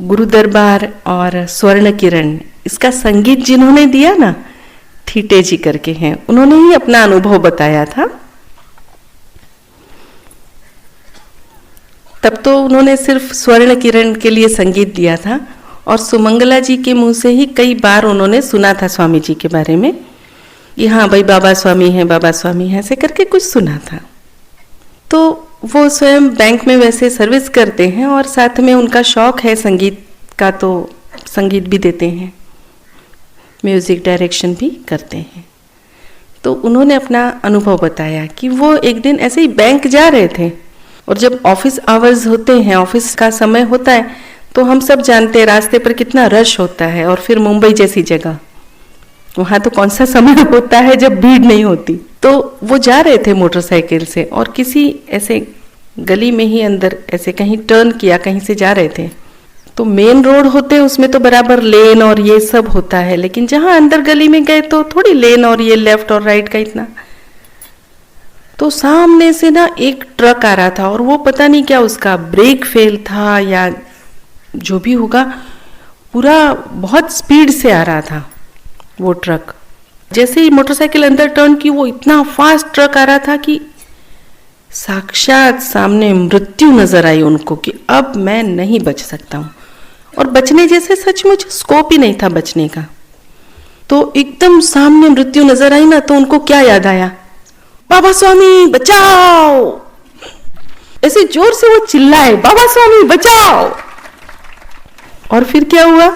गुरु दरबार और स्वर्ण किरण, इसका संगीत जिन्होंने दिया ना, थीटे जी करके हैं, उन्होंने ही अपना अनुभव बताया था। तब तो उन्होंने सिर्फ स्वर्ण किरण के लिए संगीत दिया था और सुमंगला जी के मुंह से ही कई बार उन्होंने सुना था स्वामी जी के बारे में कि हाँ भाई बाबा स्वामी है, बाबा स्वामी है, ऐसे करके कुछ सुना था। तो वो स्वयं बैंक में वैसे सर्विस करते हैं और साथ में उनका शौक है संगीत का, तो संगीत भी देते हैं, म्यूजिक डायरेक्शन भी करते हैं। तो उन्होंने अपना अनुभव बताया कि वो एक दिन ऐसे ही बैंक जा रहे थे और जब ऑफिस आवर्स होते हैं, ऑफिस का समय होता है, तो हम सब जानते हैं रास्ते पर कितना रश होता है। और फिर मुंबई जैसी जगह, वहाँ तो कौन सा समय होता है जब भीड़ नहीं होती। तो वो जा रहे थे मोटरसाइकिल से और किसी ऐसे गली में ही अंदर ऐसे कहीं टर्न किया, कहीं से जा रहे थे। तो मेन रोड होते हैं उसमें तो बराबर लेन और ये सब होता है, लेकिन जहाँ अंदर गली में गए तो थोड़ी लेन और ये लेफ्ट और राइट का इतना। तो सामने से ना एक ट्रक आ रहा था और वो पता नहीं क्या उसका ब्रेक फेल था या जो भी होगा, पूरा बहुत स्पीड से आ रहा था वो ट्रक। जैसे ही मोटरसाइकिल अंदर टर्न की, वो इतना फास्ट ट्रक आ रहा था कि साक्षात सामने मृत्यु नजर आई उनको कि अब मैं नहीं बच सकता हूँ। और बचने जैसे सचमुच स्कोप ही नहीं था बचने का। तो एकदम सामने मृत्यु नजर आई ना, तो उनको क्या याद आया, बाबा स्वामी बचाओ। ऐसे जोर से वो चिल्लाए, बाबा स्वामी बचाओ। और फिर क्या हुआ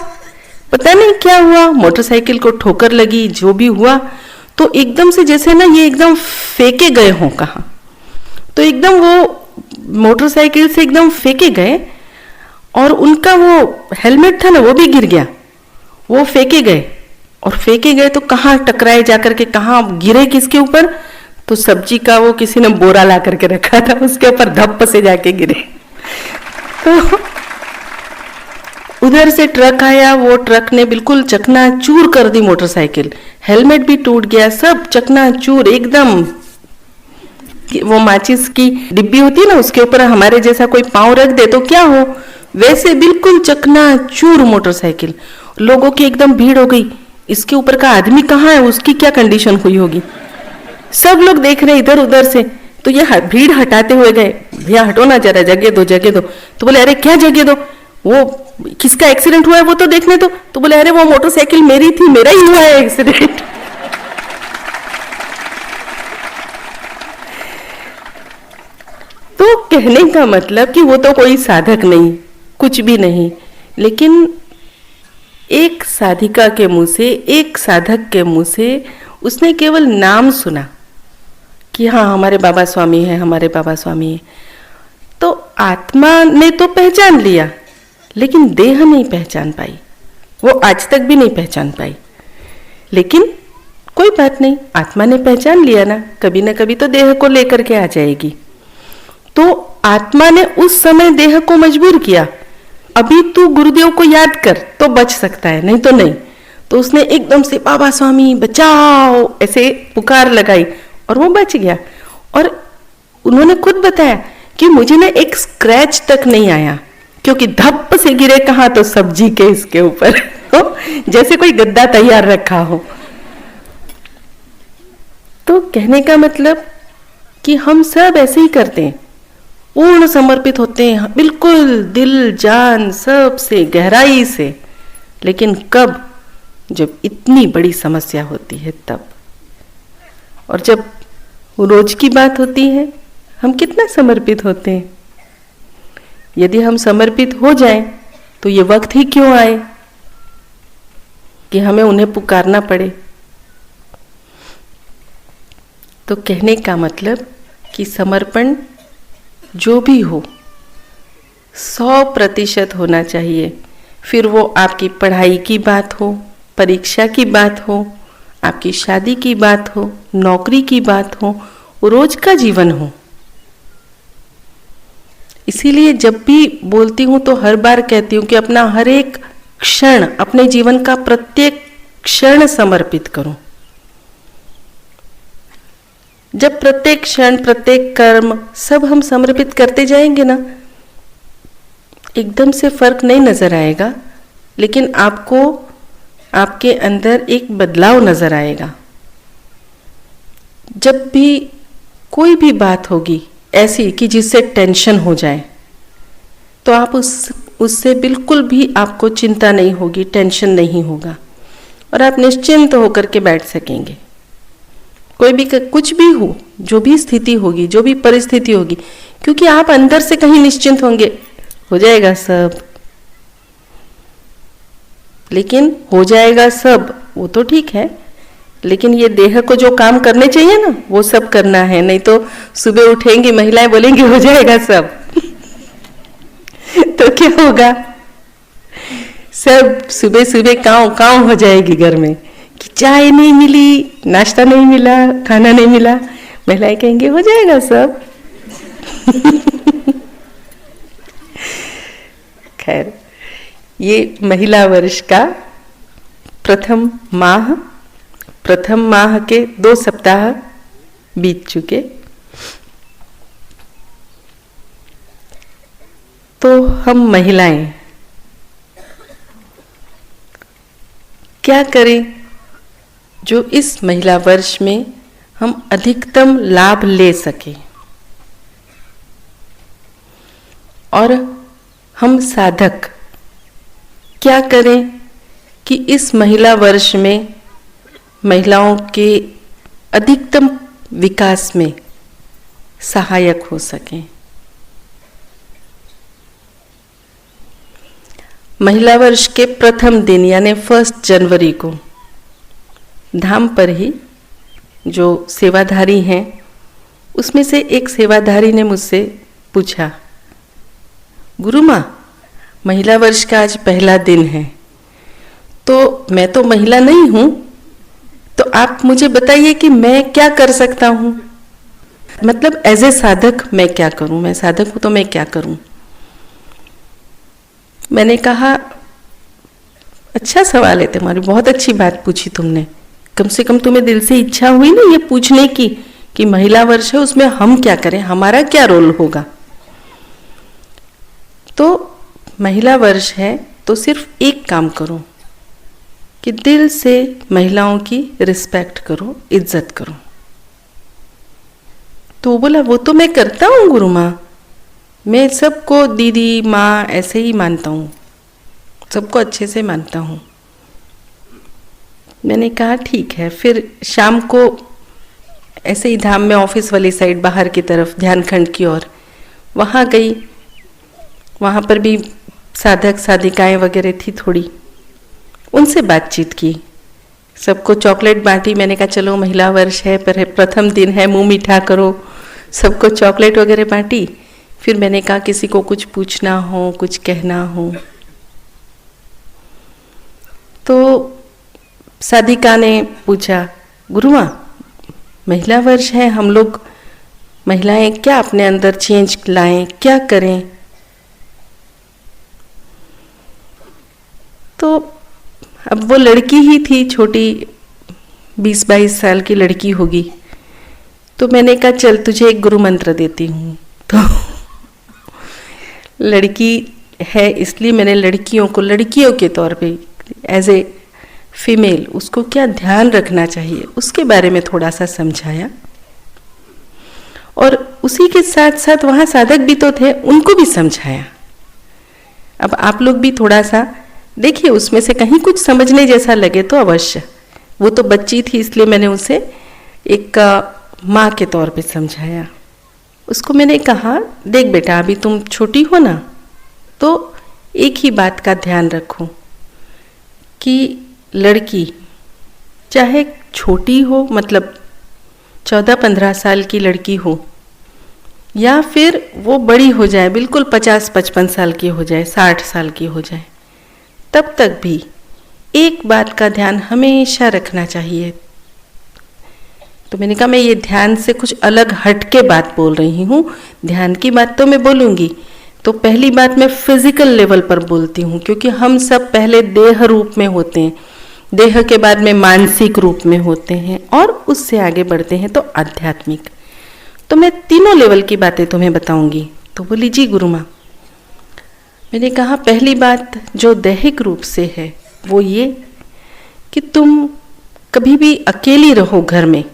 पता नहीं क्या हुआ, मोटरसाइकिल को ठोकर लगी, जो भी हुआ। तो एकदम से जैसे ना ये एकदम फेंके गए हों कहाँ, तो एकदम वो मोटरसाइकिल से एकदम फेंके गए और उनका वो हेलमेट था ना वो भी गिर गया। वो फेंके गए और फेंके गए तो कहाँ टकराए जाकर के, कहाँ गिरे, किसके ऊपर, तो सब्जी का वो किसी ने बोरा ला करके रखा था, उसके ऊपर धप्प से जाके गिरे। तो उधर से ट्रक आया, वो ट्रक ने बिल्कुल चकनाचूर कर दी मोटरसाइकिल, हेलमेट भी टूट गया, सब चकनाचूर एकदम। वो माचिस की डिब्बी होती है ना, उसके ऊपर हमारे जैसा कोई पांव रख दे तो क्या हो, वैसे बिल्कुल चकनाचूर मोटरसाइकिल। लोगों की एकदम भीड़ हो गई, इसके ऊपर का आदमी कहाँ है, उसकी क्या कंडीशन हुई होगी। सब लोग देख रहे इधर उधर से। तो ये भीड़ हटाते हुए गए, भैया हटो ना जरा, जगह दो जगह दो। तो बोले अरे क्या जगह दो, वो किसका एक्सीडेंट हुआ है वो तो देखने दो। तो बोले अरे वो मोटरसाइकिल मेरी थी, मेरा ही हुआ है एक्सीडेंट। तो कहने का मतलब कि वो तो कोई साधक नहीं, कुछ भी नहीं, लेकिन एक साधिका के मुंह से, एक साधक के मुंह से उसने केवल नाम सुना कि हाँ हमारे बाबा स्वामी है, हमारे बाबा स्वामी है। तो आत्मा ने तो पहचान लिया, लेकिन देह नहीं पहचान पाई, वो आज तक भी नहीं पहचान पाई। लेकिन कोई बात नहीं, आत्मा ने पहचान लिया ना, कभी ना कभी तो देह को लेकर के आ जाएगी। तो आत्मा ने उस समय देह को मजबूर किया, अभी तू गुरुदेव को याद कर तो बच सकता है, नहीं तो नहीं। तो उसने एकदम से बाबा स्वामी बचाओ ऐसे पुकार लगाई और वो बच गया। और उन्होंने खुद बताया कि मुझे ना एक स्क्रैच तक नहीं आया, क्योंकि धप्प से गिरे कहाँ, तो सब्जी के इसके ऊपर तो जैसे कोई गद्दा तैयार रखा हो। तो कहने का मतलब कि हम सब ऐसे ही करते हैं, पूर्ण समर्पित होते हैं, बिल्कुल दिल जान सब से, गहराई से। लेकिन कब, जब इतनी बड़ी समस्या होती है तब। और जब रोज की बात होती है, हम कितना समर्पित होते हैं। यदि हम समर्पित हो जाएं तो ये वक्त ही क्यों आए कि हमें उन्हें पुकारना पड़े। तो कहने का मतलब कि समर्पण जो भी हो 100% होना चाहिए। फिर वो आपकी पढ़ाई की बात हो, परीक्षा की बात हो, आपकी शादी की बात हो, नौकरी की बात हो, रोज का जीवन हो। इसीलिए जब भी बोलती हूँ तो हर बार कहती हूँ कि अपना हर एक क्षण, अपने जीवन का प्रत्येक क्षण समर्पित करो। जब प्रत्येक क्षण, प्रत्येक कर्म सब हम समर्पित करते जाएंगे ना, एकदम से फर्क नहीं नजर आएगा, लेकिन आपको आपके अंदर एक बदलाव नजर आएगा। जब भी कोई भी बात होगी ऐसी कि जिससे टेंशन हो जाए, तो आप उससे बिल्कुल भी आपको चिंता नहीं होगी, टेंशन नहीं होगा, और आप निश्चिंत होकर के बैठ सकेंगे। कोई भी कुछ भी हो, जो भी स्थिति होगी, जो भी परिस्थिति होगी, क्योंकि आप अंदर से कहीं निश्चिंत होंगे, हो जाएगा सब। लेकिन हो जाएगा सब वो तो ठीक है, लेकिन ये देह को जो काम करने चाहिए ना, वो सब करना है। नहीं तो सुबह उठेंगी महिलाएं, बोलेंगी हो जाएगा सब तो क्या होगा? सब सुबह सुबह काँव काँव हो जाएगी घर में कि चाय नहीं मिली, नाश्ता नहीं मिला, खाना नहीं मिला। महिलाएं कहेंगे हो जाएगा सब खैर, ये महिला वर्ष का प्रथम माह के 2 सप्ताह बीत चुके। तो हम महिलाएं क्या करें जो इस महिला वर्ष में हम अधिकतम लाभ ले सकें, और हम साधक क्या करें कि इस महिला वर्ष में महिलाओं के अधिकतम विकास में सहायक हो सकें। महिला वर्ष के प्रथम दिन यानी 1 जनवरी को धाम पर ही जो सेवाधारी हैं, उसमें से एक सेवाधारी ने मुझसे पूछा, गुरु माँ, महिला वर्ष का आज पहला दिन है, तो मैं तो महिला नहीं हूं, तो आप मुझे बताइए कि मैं क्या कर सकता हूं, मतलब एज ए साधक मैं क्या करूं, मैं साधक हूं तो मैं क्या करूं। मैंने कहा अच्छा सवाल है तुम्हारी, बहुत अच्छी बात पूछी तुमने, कम से कम तुम्हें दिल से इच्छा हुई ना ये पूछने की कि महिला वर्ष है, उसमें हम क्या करें, हमारा क्या रोल होगा। तो महिला वर्ष है तो सिर्फ एक काम करो कि दिल से महिलाओं की रिस्पेक्ट करो, इज्जत करो। तो वो बोला वो तो मैं करता हूँ गुरु माँ, मैं सबको दीदी माँ ऐसे ही मानता हूँ, सबको अच्छे से मानता हूँ। मैंने कहा ठीक है। फिर शाम को ऐसे ही धाम में ऑफिस वाली साइड बाहर की तरफ ध्यान खंड की ओर वहाँ गई, वहाँ पर भी साधक साधिकाएं वगैरह थी, थोड़ी उनसे बातचीत की, सबको चॉकलेट बांटी। मैंने कहा चलो महिला वर्ष है, पर प्रथम दिन है, मुंह मीठा करो, सबको चॉकलेट वगैरह बांटी। फिर मैंने कहा किसी को कुछ पूछना हो, कुछ कहना हो, तो साधिका ने पूछा गुरुमा महिला वर्ष है, हम लोग महिलाएं क्या अपने अंदर चेंज लाएं, क्या करें। तो अब वो लड़की ही थी, छोटी 20-22 साल की लड़की होगी। तो मैंने कहा चल तुझे एक गुरु मंत्र देती हूँ। तो लड़की है इसलिए मैंने लड़कियों को लड़कियों के तौर पे एज ए फीमेल उसको क्या ध्यान रखना चाहिए उसके बारे में थोड़ा सा समझाया। और उसी के साथ साथ वहाँ साधक भी तो थे, उनको भी समझाया। अब आप लोग भी थोड़ा सा देखिए, उसमें से कहीं कुछ समझने जैसा लगे तो अवश्य। वो तो बच्ची थी इसलिए मैंने उसे एक माँ के तौर पे समझाया। उसको मैंने कहा देख बेटा, अभी तुम छोटी हो ना, तो एक ही बात का ध्यान रखो कि लड़की चाहे छोटी हो, मतलब 14-15 साल की लड़की हो, या फिर वो बड़ी हो जाए, बिल्कुल 50-55 साल की हो जाए, 60 साल की हो जाए, तब तक भी एक बात का ध्यान हमेशा रखना चाहिए। तो मैंने कहा मैं ये ध्यान से कुछ अलग हट के बात बोल रही हूँ। ध्यान की बात तो मैं बोलूँगी, तो पहली बात मैं फिजिकल लेवल पर बोलती हूँ, क्योंकि हम सब पहले देह रूप में होते हैं, देह के बाद में मानसिक रूप में होते हैं, और उससे आगे बढ़ते हैं तो आध्यात्मिक। तो मैं तीनों लेवल की बातें तुम्हें बताऊंगी। तो बोली जी गुरु माँ, मैंने कहा पहली बात जो दैहिक रूप से है वो ये कि तुम कभी भी अकेली रहो घर में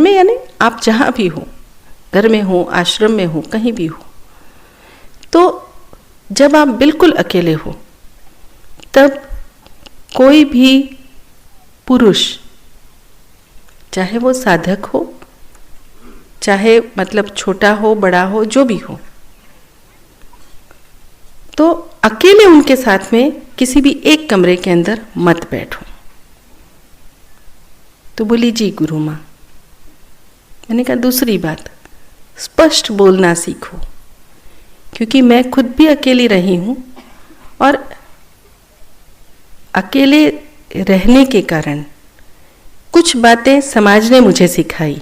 यानी आप जहाँ भी हो, घर में हो, आश्रम में हो, कहीं भी हो, तो जब आप बिल्कुल अकेले हो तब कोई भी पुरुष, चाहे वो साधक हो, चाहे मतलब छोटा हो, बड़ा हो, जो भी हो, तो अकेले उनके साथ में किसी भी एक कमरे के अंदर मत बैठो। तो बोली जी गुरु माँ। मैंने कहा दूसरी बात, स्पष्ट बोलना सीखो, क्योंकि मैं खुद भी अकेली रही हूँ और अकेले रहने के कारण कुछ बातें समाज ने मुझे सिखाई।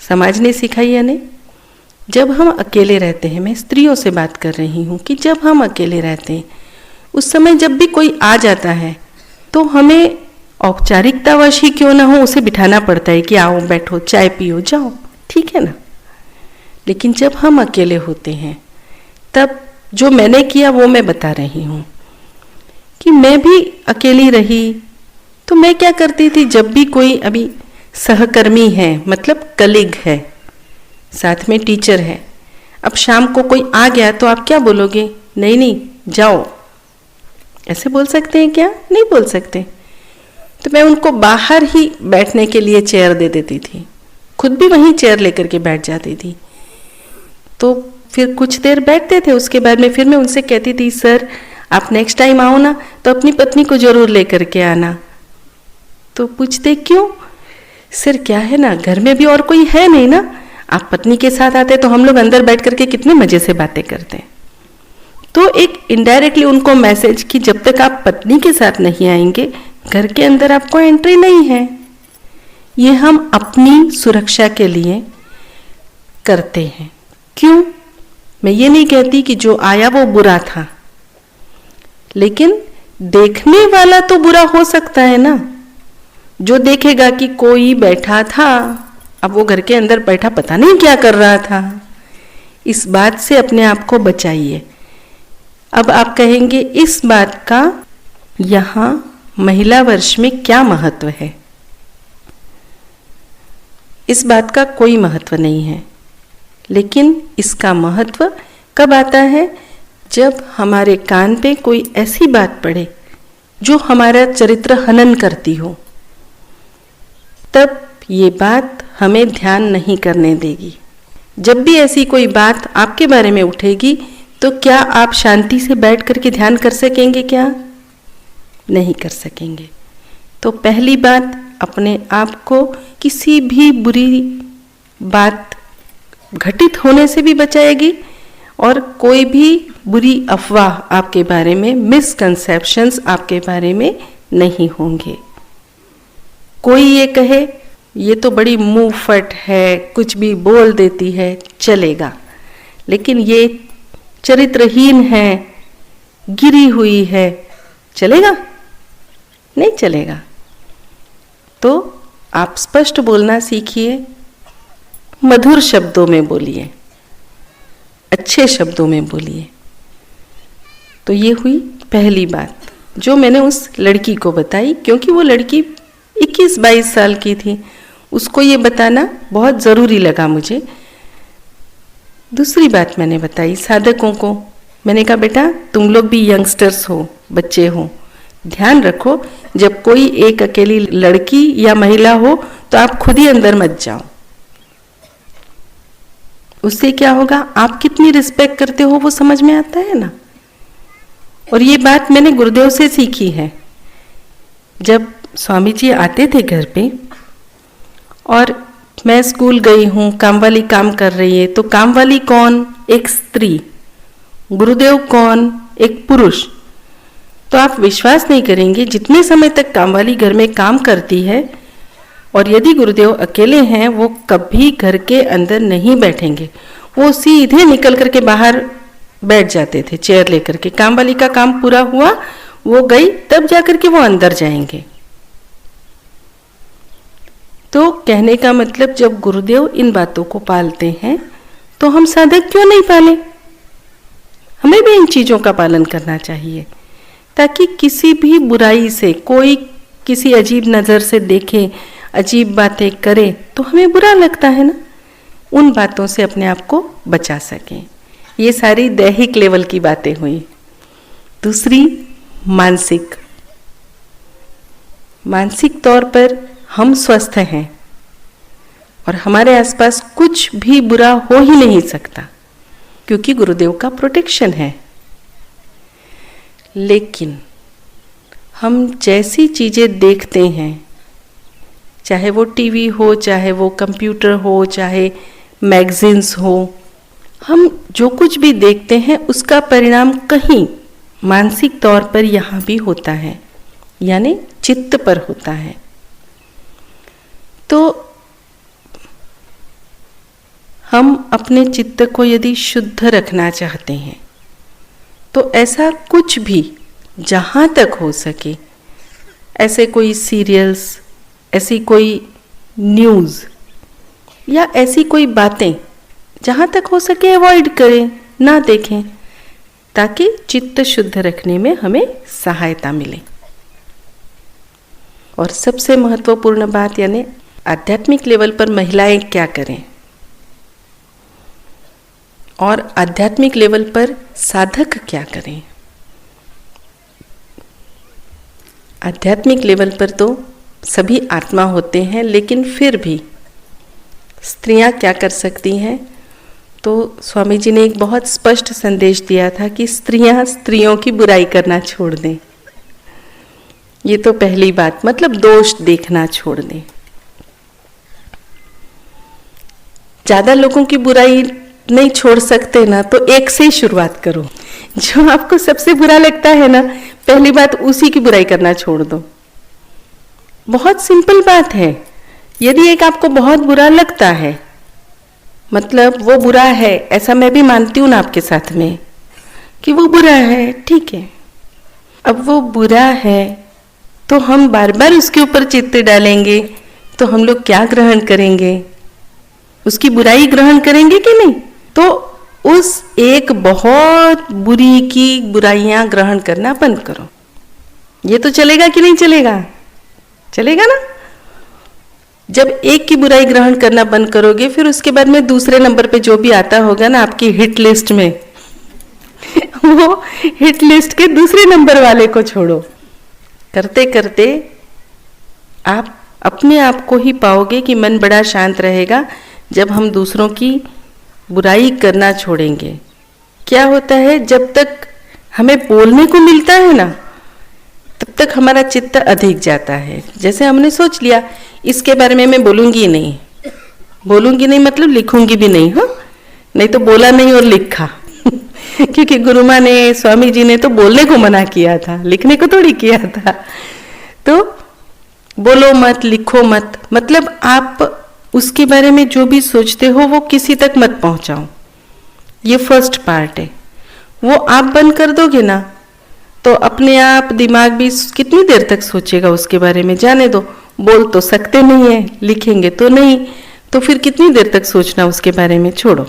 समाज ने सिखाई यानी जब हम अकेले रहते हैं, मैं स्त्रियों से बात कर रही हूँ कि जब हम अकेले रहते हैं उस समय जब भी कोई आ जाता है तो हमें औपचारिकतावश ही क्यों ना हो उसे बिठाना पड़ता है कि आओ बैठो, चाय पियो, जाओ, ठीक है ना। लेकिन जब हम अकेले होते हैं तब जो मैंने किया वो मैं बता रही हूँ कि मैं भी अकेली रही। तो मैं क्या करती थी, जब भी कोई अभी सहकर्मी है, मतलब कलीग है, साथ में टीचर है, अब शाम को कोई आ गया तो आप क्या बोलोगे? नहीं नहीं जाओ, ऐसे बोल सकते हैं क्या? नहीं बोल सकते। तो मैं उनको बाहर ही बैठने के लिए चेयर दे देती थी, खुद भी वहीं चेयर लेकर के बैठ जाती थी। तो फिर कुछ देर बैठते थे, उसके बाद में फिर मैं उनसे कहती थी सर आप नेक्स्ट टाइम आओ ना तो अपनी पत्नी को जरूर लेकर के आना। तो पूछते क्यों? सर क्या है ना, घर में भी और कोई है नहीं ना, आप पत्नी के साथ आते तो हम लोग अंदर बैठ करके कितने मजे से बातें करते हैं। तो एक इनडायरेक्टली उनको मैसेज कि जब तक आप पत्नी के साथ नहीं आएंगे घर के अंदर आपको एंट्री नहीं है। ये हम अपनी सुरक्षा के लिए करते हैं। क्यों? मैं ये नहीं कहती कि जो आया वो बुरा था, लेकिन देखने वाला तो बुरा हो सकता है ना। जो देखेगा कि कोई बैठा था, अब वो घर के अंदर बैठा पता नहीं क्या कर रहा था, इस बात से अपने आप को बचाइए। अब आप कहेंगे इस बात का यहाँ महिला वर्ष में क्या महत्व है? इस बात का कोई महत्व नहीं है, लेकिन इसका महत्व कब आता है? जब हमारे कान पे कोई ऐसी बात पड़े जो हमारा चरित्र हनन करती हो, तब ये बात हमें ध्यान नहीं करने देगी। जब भी ऐसी कोई बात आपके बारे में उठेगी तो क्या आप शांति से बैठ करके ध्यान कर सकेंगे? क्या नहीं कर सकेंगे। तो पहली बात, अपने आप को किसी भी बुरी बात घटित होने से भी बचाएगी और कोई भी बुरी अफवाह आपके बारे में, मिसकंसेप्शंस आपके बारे में नहीं होंगे। कोई ये कहे ये तो बड़ी मुंह फट है, कुछ भी बोल देती है, चलेगा, लेकिन ये चरित्रहीन है, गिरी हुई है, चलेगा? नहीं चलेगा। तो आप स्पष्ट बोलना सीखिए, मधुर शब्दों में बोलिए, अच्छे शब्दों में बोलिए। तो ये हुई पहली बात जो मैंने उस लड़की को बताई, क्योंकि वो लड़की 21-22 साल की थी, उसको ये बताना बहुत ज़रूरी लगा मुझे। दूसरी बात मैंने बताई साधकों को, मैंने कहा बेटा तुम लोग भी यंगस्टर्स हो, बच्चे हो, ध्यान रखो जब कोई एक अकेली लड़की या महिला हो तो आप खुद ही अंदर मत जाओ। उससे क्या होगा, आप कितनी रिस्पेक्ट करते हो वो समझ में आता है ना। और ये बात मैंने गुरुदेव से सीखी है। जब स्वामी जी आते थे घर पे और मैं स्कूल गई हूँ, काम वाली काम कर रही है, तो काम वाली कौन? एक स्त्री। गुरुदेव कौन? एक पुरुष। तो आप विश्वास नहीं करेंगे, जितने समय तक काम वाली घर में काम करती है और यदि गुरुदेव अकेले हैं, वो कभी घर के अंदर नहीं बैठेंगे, वो सीधे निकल करके बाहर बैठ जाते थे चेयर लेकर के। काम वाली का काम पूरा हुआ, वो गई, तब जाकर के वो अंदर जाएंगे। तो कहने का मतलब, जब गुरुदेव इन बातों को पालते हैं तो हम साधक क्यों नहीं पाले? हमें भी इन चीज़ों का पालन करना चाहिए, ताकि किसी भी बुराई से कोई किसी अजीब नज़र से देखे, अजीब बातें करे तो हमें बुरा लगता है ना, उन बातों से अपने आप को बचा सकें। ये सारी दैहिक लेवल की बातें हुई। दूसरी मानसिक तौर पर हम स्वस्थ हैं और हमारे आसपास कुछ भी बुरा हो ही नहीं सकता, क्योंकि गुरुदेव का प्रोटेक्शन है। लेकिन हम जैसी चीज़ें देखते हैं, चाहे वो टीवी हो, चाहे वो कंप्यूटर हो, चाहे मैगजीन्स हो, हम जो कुछ भी देखते हैं उसका परिणाम कहीं मानसिक तौर पर यहाँ भी होता है, यानी चित्त पर होता है। तो हम अपने चित्त को यदि शुद्ध रखना चाहते हैं तो ऐसा कुछ भी जहाँ तक हो सके, ऐसे कोई सीरियल्स, ऐसी कोई न्यूज़ या ऐसी कोई बातें जहाँ तक हो सके अवॉइड करें, ना देखें, ताकि चित्त शुद्ध रखने में हमें सहायता मिले। और सबसे महत्वपूर्ण बात, यानी आध्यात्मिक लेवल पर महिलाएं क्या करें और आध्यात्मिक लेवल पर साधक क्या करें। आध्यात्मिक लेवल पर तो सभी आत्मा होते हैं, लेकिन फिर भी स्त्रियां क्या कर सकती हैं, तो स्वामी जी ने एक बहुत स्पष्ट संदेश दिया था कि स्त्रियां स्त्रियों की बुराई करना छोड़ दें। ये तो पहली बात, मतलब दोष देखना छोड़ दें। ज़्यादा लोगों की बुराई नहीं छोड़ सकते ना, तो एक से ही शुरुआत करो। जो आपको सबसे बुरा लगता है ना, पहली बात उसी की बुराई करना छोड़ दो। बहुत सिंपल बात है। यदि एक आपको बहुत बुरा लगता है, मतलब वो बुरा है, ऐसा मैं भी मानती हूँ ना आपके साथ में कि वो बुरा है, ठीक है। अब वो बुरा है तो हम बार बार उसके ऊपर चित्त डालेंगे तो हम लोग क्या ग्रहण करेंगे? उसकी बुराई ग्रहण करेंगे कि नहीं? तो उस एक बहुत बुरी की बुराइयां ग्रहण करना बंद करो। ये तो चलेगा कि नहीं चलेगा? चलेगा ना। जब एक की बुराई ग्रहण करना बंद करोगे, फिर उसके बाद में दूसरे नंबर पे जो भी आता होगा ना आपकी हिट लिस्ट में वो हिट लिस्ट के दूसरे नंबर वाले को छोड़ो। करते करते आप अपने आप को ही पाओगे कि मन बड़ा शांत रहेगा जब हम दूसरों की बुराई करना छोड़ेंगे। क्या होता है, जब तक हमें बोलने को मिलता है ना, तब तक हमारा चित्त अधिक जाता है। जैसे हमने सोच लिया इसके बारे में मैं बोलूंगी नहीं, मतलब लिखूंगी भी नहीं। हाँ, नहीं तो बोला नहीं और लिखा क्योंकि गुरु माँ ने, स्वामी जी ने तो बोलने को मना किया था, लिखने को थोड़ी किया था। तो बोलो मत, लिखो मत, मतलब आप उसके बारे में जो भी सोचते हो वो किसी तक मत पहुंचाओ। ये फर्स्ट पार्ट है। वो आप बंद कर दोगे ना, तो अपने आप दिमाग भी कितनी देर तक सोचेगा उसके बारे में? जाने दो, बोल तो सकते नहीं है, लिखेंगे तो नहीं, तो फिर कितनी देर तक सोचना उसके बारे में? छोड़ो।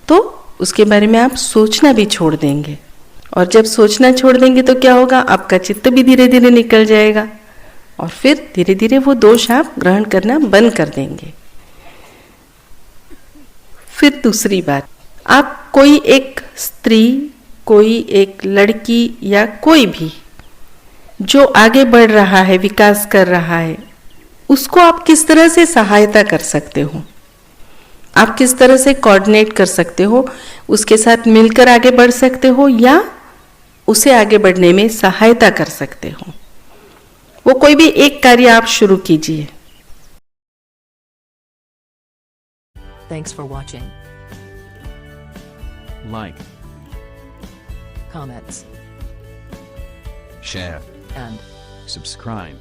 तो उसके बारे में आप सोचना भी छोड़ देंगे, और जब सोचना छोड़ देंगे तो क्या होगा, आपका चित्त भी धीरे धीरे निकल जाएगा, और फिर धीरे धीरे वो दोष आप ग्रहण करना बंद कर देंगे। फिर दूसरी बात, आप कोई एक स्त्री, कोई एक लड़की या कोई भी जो आगे बढ़ रहा है, विकास कर रहा है, उसको आप किस तरह से सहायता कर सकते हो, आप किस तरह से कोऑर्डिनेट कर सकते हो, उसके साथ मिलकर आगे बढ़ सकते हो या उसे आगे बढ़ने में सहायता कर सकते हो। वो कोई भी एक कार्य आप शुरू कीजिए। Thanks for watching. Like, Comments share, and subscribe.